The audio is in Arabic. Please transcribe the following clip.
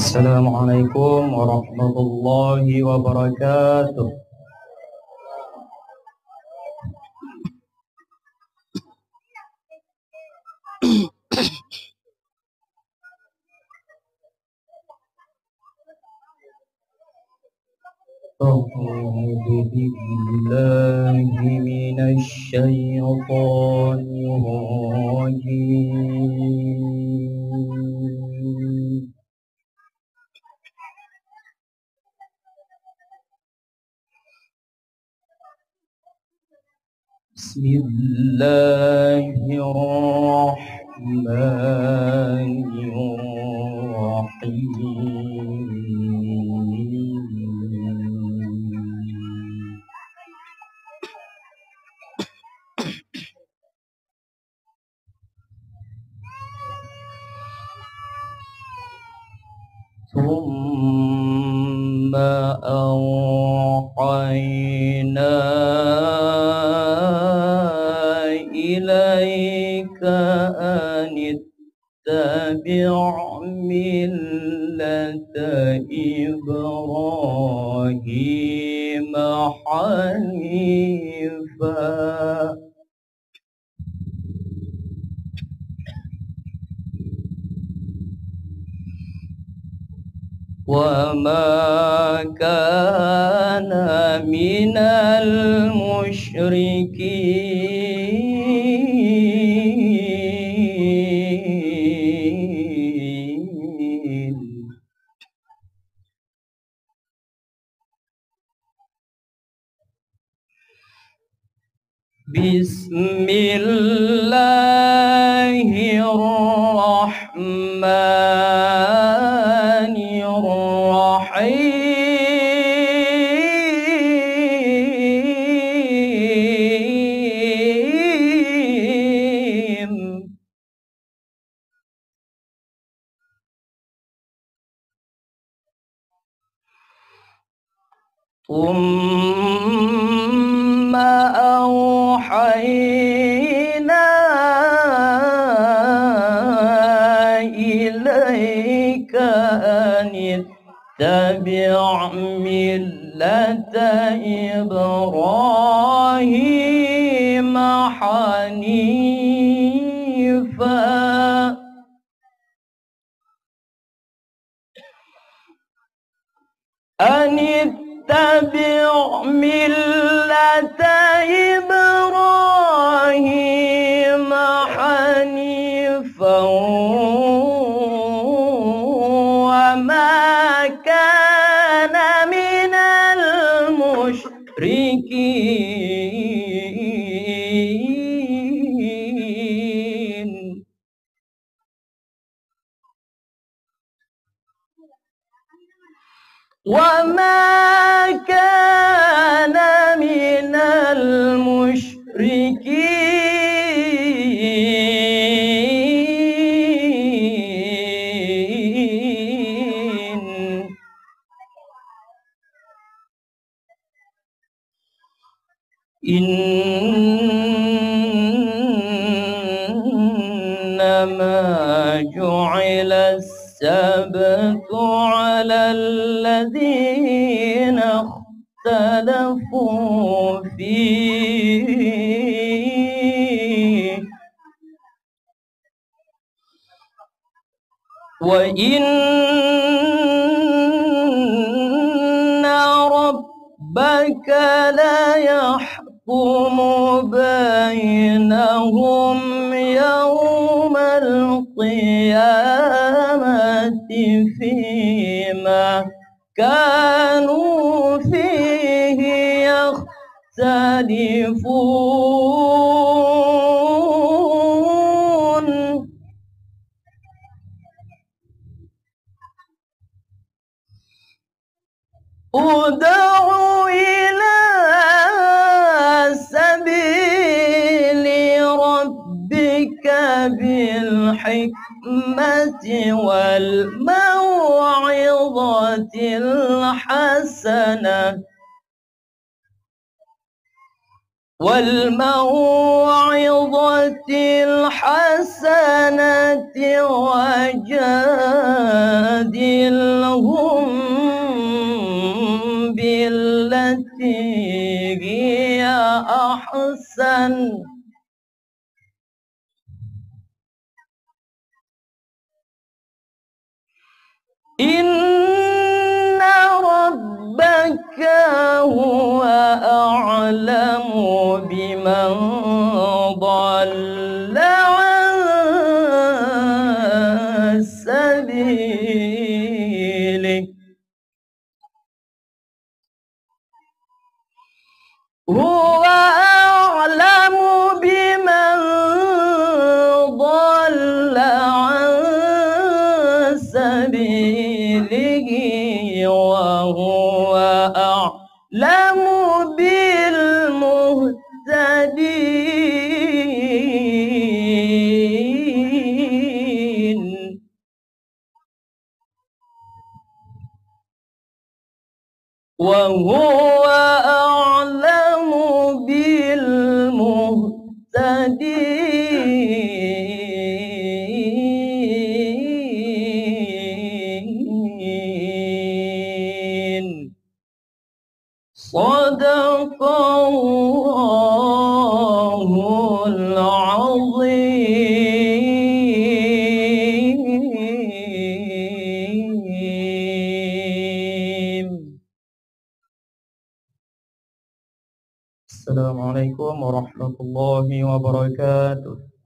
السلام عليكم ورحمة الله وبركاته. أعوذ بالله من الشيطان الرجيم. بسم الله الرحمن الرحيم. ثم أوحينا إليك أن اتبع ملة إبراهيم حنيفا وما كان من المشركين. بسم الله الرحمن الرحيم. ثم أوحينا إليك أن اتبع ملة إبراهيم حنيفا أن اتبع ملة إبراهيم حنيفا وما كان من المشركين. وما كان من المشركين. إنما جعل السبت على الذين اختلفوا فيه وإن ربك ليحكم بينهم يوم القيامة فيما كانوا فيه يختلفون. ادع إلى سبيل ربك بالحكمة والموعظة الحسنة وجادل إن ربك هو أعلم بمن ضل عن سبيله هو أعلم بمن ضل عن سبيله وهو أعلم بالمهتدين وهو أعلم بالمهتدين صدق الله العظيم. السلام عليكم ورحمة الله وبركاته.